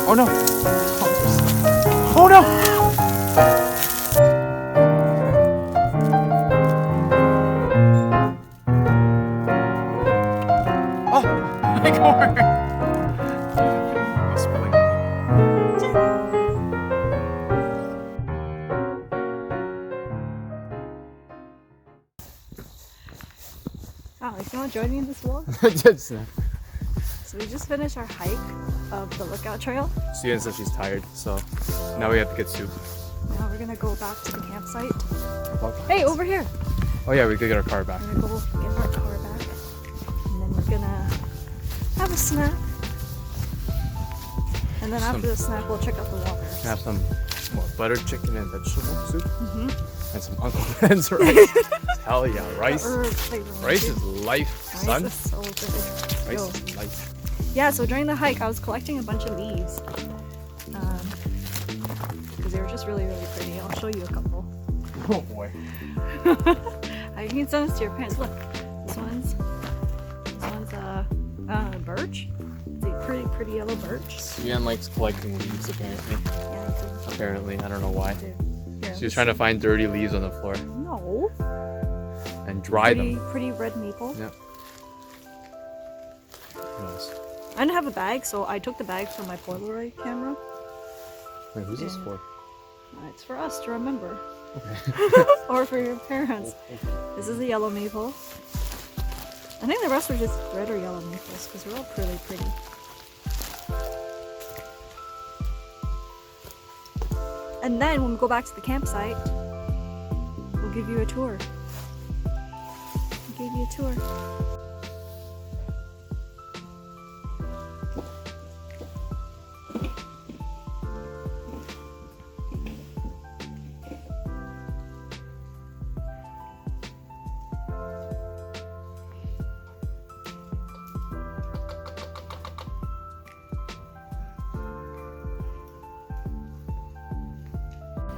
Oh no! Oh no! Oh! My God! Alex, you want to join me in this vlog? So we just finished our hike of the lookout trail. Suyeon says she's tired, so now we have to get soup. Now we're gonna go back to the campsite. Hey, over here! Oh yeah, we could get our car back. We're gonna go get our car back. And then we're gonna have a snack. And then after the snack, we'll check out the water. Have some buttered chicken and vegetable soup. Mm-hmm. And some Uncle Ben's rice. Hell yeah, rice. Rice is life, son. Rice is so good. Rice is life. Yeah, so during the hike, I was collecting a bunch of leaves. Because they were just really, really pretty. I'll show you a couple. Oh boy. You can send this to your parents. Look, this one's birch. It's a pretty yellow birch. Suyeon likes collecting leaves, apparently. Yeah, I do. Apparently, I don't know why. Here, She was trying to find dirty leaves on the floor No. and dry them. Pretty red maple. Yep. Nice. I didn't have a bag, so I took the bag from my Polaroid camera. Wait, who's this for? It's for us to remember. Okay. Or for your parents. This is the yellow maple. I think the rest are just red or yellow maples because they're all pretty pretty. And then when we go back to the campsite, we'll give you a tour. We'll give you a tour.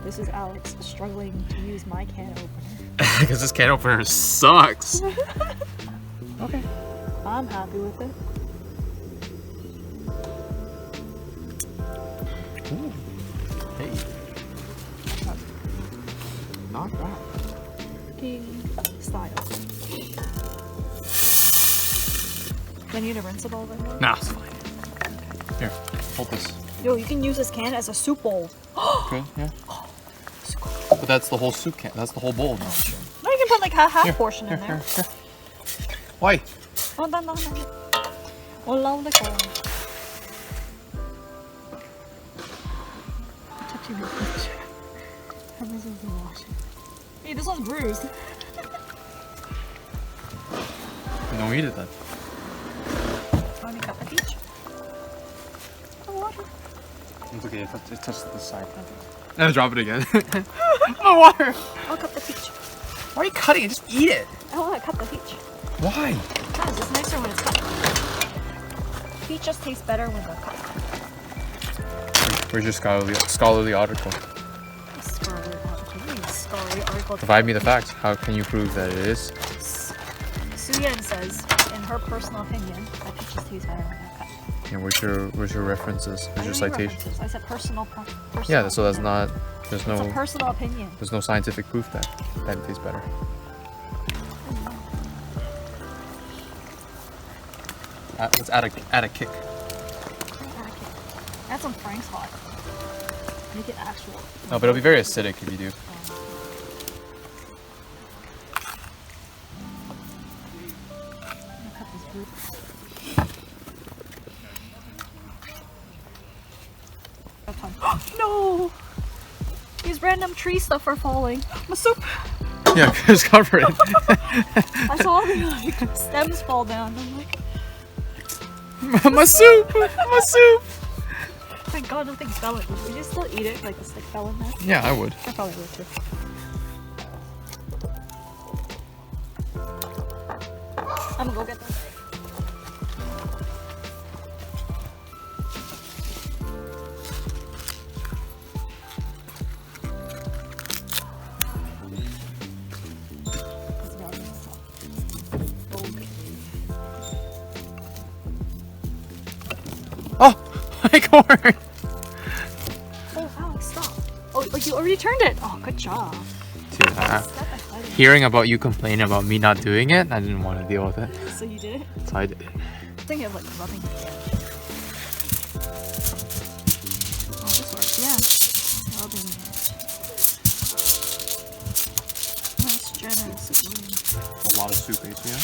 This is Alex struggling to use my can opener. Because this can opener sucks. Okay. I'm happy with it. Ooh. Hey. Not bad. King style. Do I need to rinse it all right now? Nah, it's fine. Here, hold this. Yo, you can use this can as a soup bowl. Okay, yeah. But that's the whole soup can. That's the whole bowl now. No, you can put like half Here, portion in there. Here. Why? Oh, no. Olaw na ko. Touching the fish. Everything's in wash. Hey, this one's bruised. Don't eat it then. Want me to cut the peach? Oh, water. It's okay, it touched the side. And drop it again. Oh, water! I'll cut the peach. Why are you cutting it? Just eat it. I want to cut the peach. Why? Because it's nicer when it's cut. Peach just tastes better when they're cut. Where's your scholarly article? Scholarly article. Provide me the facts. How can you prove that it is? Suyeon says, in her personal opinion, that peaches taste better when they're cut. And where's your references? Where's your citation? I said personal. Yeah, so that's not. There's It's a no. personal opinion. There's no scientific proof that it tastes better. Let's add a kick. Add some Frank's hot. Make it actual. No, but it'll be very acidic if you do. Cut this root. No! These random tree stuff are falling. My soup! Yeah, just cover it. I saw the like, stems fall down. I'm like, My soup! My soup! thank God nothing fell in. Would you still eat it? Like the stick fell in there? Yeah, I would. I probably would too. I'm gonna go get them. Oh, my corn! you already turned it. Oh, good job. Dude, hearing about you complaining about me not doing it, I didn't want to deal with it. So you did it? So I did it. I think of like rubbing it. Oh, this works. Yeah. Rubbing it. Nice generous spoon. A lot of soup, yeah?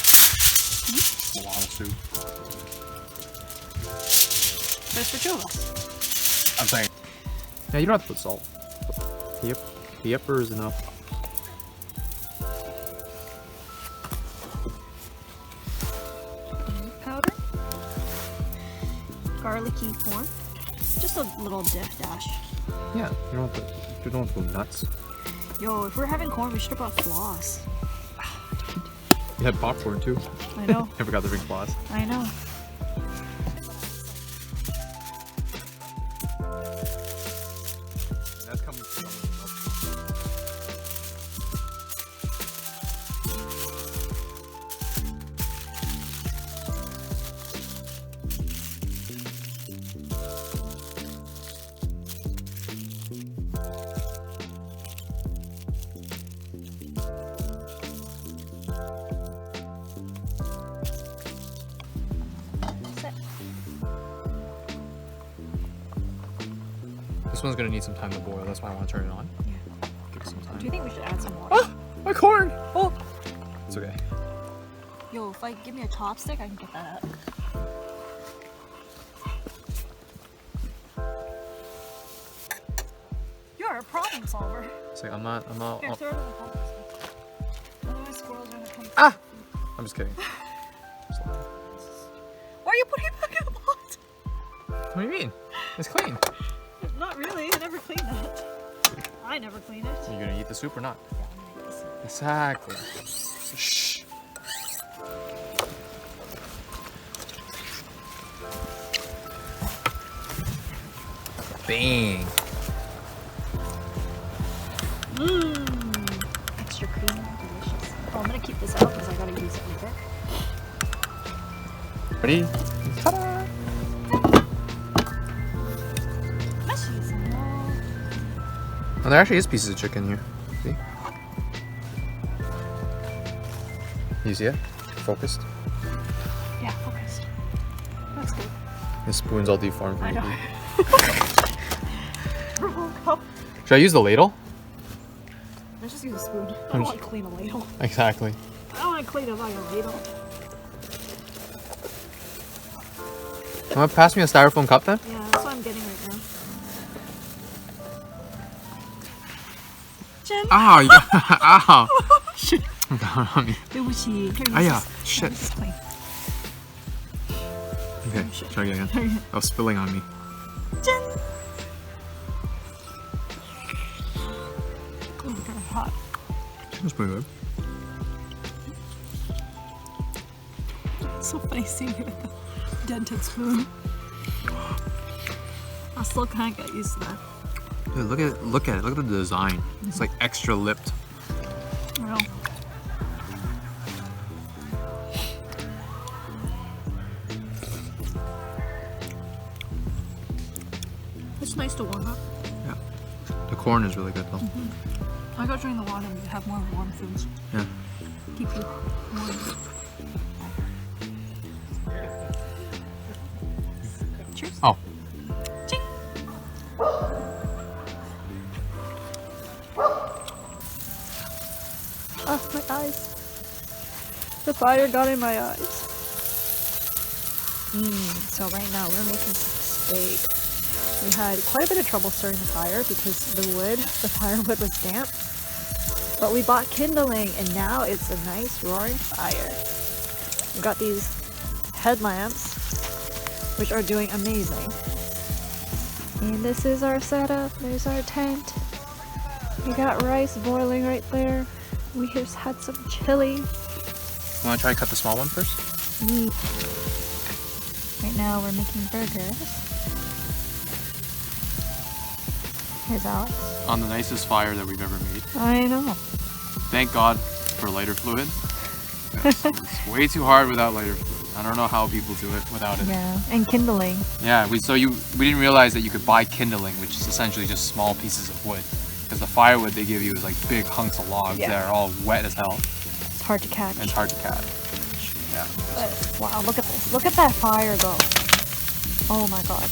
A lot of soup. There's for two of us. I'm saying. Yeah, you don't have to put salt. Pepper is enough. Powder. Garlicky corn. Just a little dash. Yeah, you don't have to go nuts. Yo, if we're having corn, we should have brought floss. You had popcorn too. I know. I forgot to bring floss. I know. That's coming from This one's gonna need some time to boil, that's why I want to turn it on. Yeah. Give it some time. Do you think we should add some water? Ah! My corn! Oh! It's okay. Yo, if I give me a chopstick, I can get that out. You're a problem solver. It's like, I'm not. Here, throw it in the compost. Otherwise, squirrels are gonna come. Ah! I'm just kidding. Why are you putting it back in the pot? What do you mean? It's clean. Not really. I never cleaned that. I never cleaned it. Are you gonna eat the soup or not? Yeah, I'm gonna eat this. Exactly. Shh. Bang. Mmm. Extra creamy, delicious. Oh, I'm gonna keep this out because I gotta use it later. Ready? Ta-da! Mushies. Oh, there actually is pieces of chicken here. See? You see it? Focused. Yeah, focused. That's good. The spoon's all deformed. I know. Cup. Should I use the ladle? Let's just use a spoon. I don't want to clean a ladle. Exactly. I don't want to clean a ladle. You want to pass me a styrofoam cup then? Yeah, that's what I'm getting right now. Jen. Ow! You ow! Shit. Okay, Here, use yeah, this. shit. This is clean. try again. Oh, spilling on me. Jen. Ooh, kind of hot. That's pretty good. It's so funny seeing you with the dented spoon. I still can't get used to that. Dude, look at it. Look at the design. It's like extra lipped. I know. It's nice to warm up. Yeah. The corn is really good though. I go during the water and you have more warm foods. Yeah. Keep you warm. Cheers. Oh. Ching. Oh, my eyes. The fire got in my eyes. So right now we're making some steak. We had quite a bit of trouble starting the fire because the firewood was damp. But we bought kindling and now it's a nice roaring fire. We've got these headlamps, which are doing amazing. And this is our setup. There's our tent. We got rice boiling right there. We just had some chili. You want to try to cut the small one first? Right now we're making burgers. Here's Alex. On the nicest fire that we've ever made. I know. Thank God for lighter fluid. It's way too hard without lighter fluid. I don't know how people do it without it. Yeah, and kindling. Yeah, we didn't realize that you could buy kindling, which is essentially just small pieces of wood. Because the firewood they give you is like big hunks of logs that are all wet as hell. It's hard to catch. And it's hard to catch. Yeah. But, wow, look at this. Look at that fire go. Oh my god.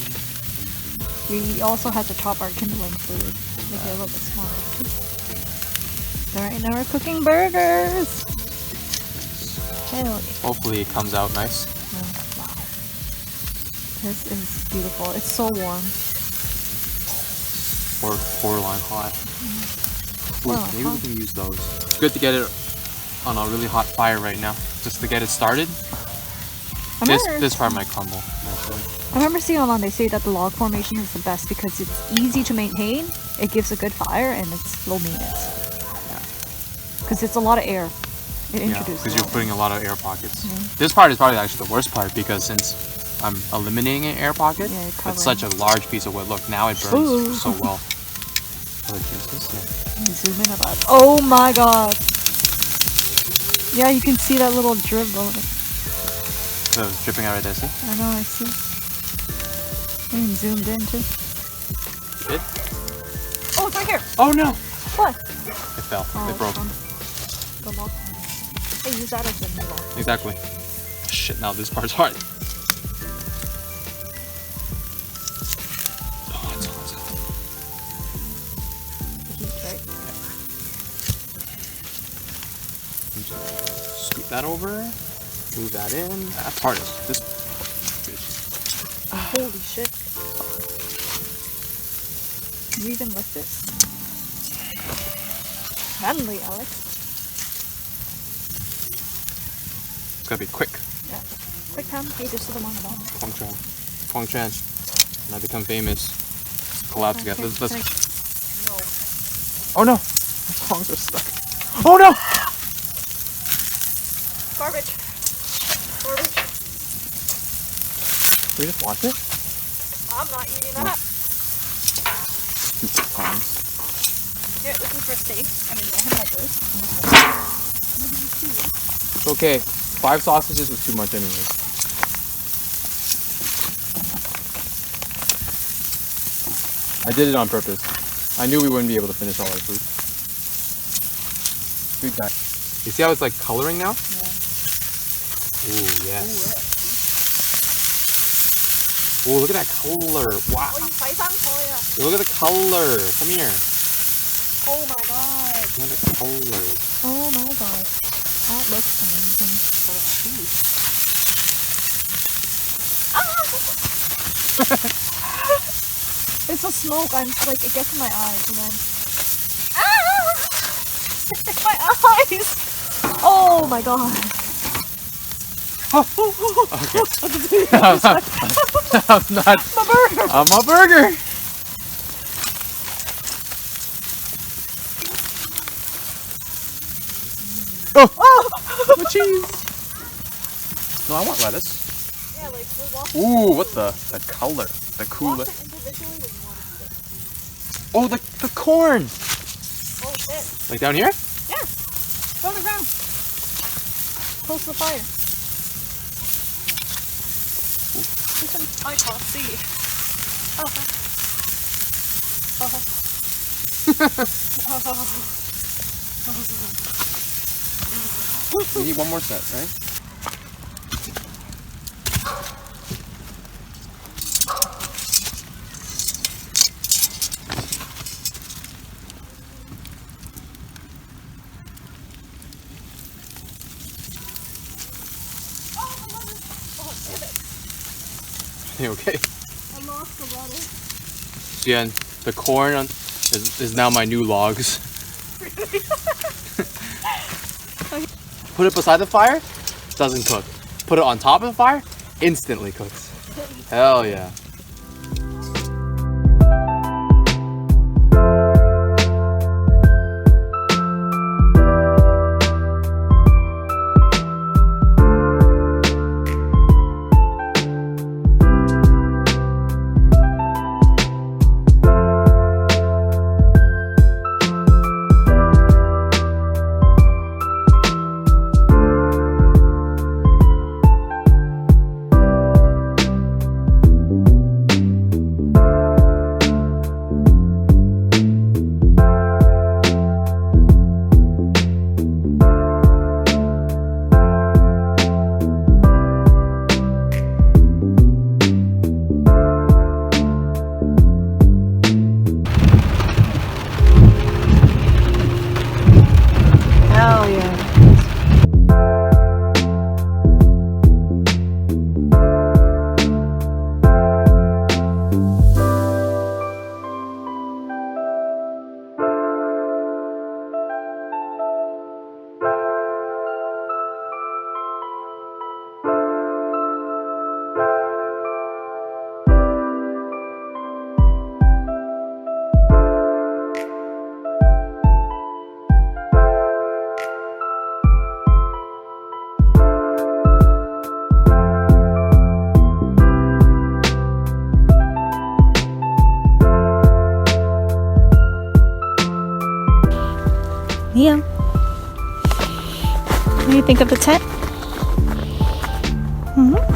We also had to chop our kindling fluid. Make it a little bit smaller. Alright, now we're cooking burgers! Hell yeah. Hopefully it comes out nice. Oh, wow. This is beautiful. It's so warm. Or borderline hot. Ooh, Well, maybe we can use those. It's good to get it on a really hot fire right now, just to get it started. This part might crumble. Mostly. I remember seeing online they say that the log formation is the best because it's easy to maintain, it gives a good fire, and it's low maintenance. Because it's a lot of air. It introduces. Because you're putting a lot of air pockets. Mm-hmm. This part is probably actually the worst part because since I'm eliminating an air pocket, it's such a large piece of wood. Look, now it burns so well. Other juices, yeah. Zoom in about. Oh my god! Yeah, you can see that little drip going. So it's dripping out right there, see? I know, I see. I even zoomed in too. It? Oh, it's right here! Oh no! What? It fell. Oh, It broke. The log. Hey, use that as the new log. Exactly. Shit, now this part's hard. Oh, it's hot. Heat, right? Scoot that over. Move that in. That part is this. Holy shit. You even lift it? Manly, Alex. It's gotta be quick. Yeah. Quick time. Hey, just to the one bottom. Kwang Chan. When I become famous, collab together. Let's. No. Oh no! The tongs are stuck. Oh no! Garbage. Garbage. Can we just watch it? I'm not eating that. Stupid tongs. Here, this is for steak. I mean, I have like this. It's okay. 5 sausages was too much anyways. I did it on purpose. I knew we wouldn't be able to finish all our food. Sweet guy. You see how it's like coloring now? Yeah. Ooh, yes. Ooh, look at that color. Wow. Look at the color. Come here. Oh my god. Look at the color. Oh my god. That looks amazing. It's the smoke. I'm like, it gets in my eyes and then. My eyes! Oh my god. Okay. I'm not. My burger! I'm a burger! Oh! Cheese! No, I want lettuce. Yeah, like, we're walking. Ooh, what the color? The cooler. Oh, the corn! Oh shit. Like down here? Yeah. Go on the ground. Close to the fire. Listen, I can't see. We need one more set, right? You okay? I lost the water. So yeah, the corn is now my new logs. Put it beside the fire, doesn't cook. Put it on top of the fire, instantly cooks. Hell yeah. Liam, what do you think of the tent? Mm-hmm.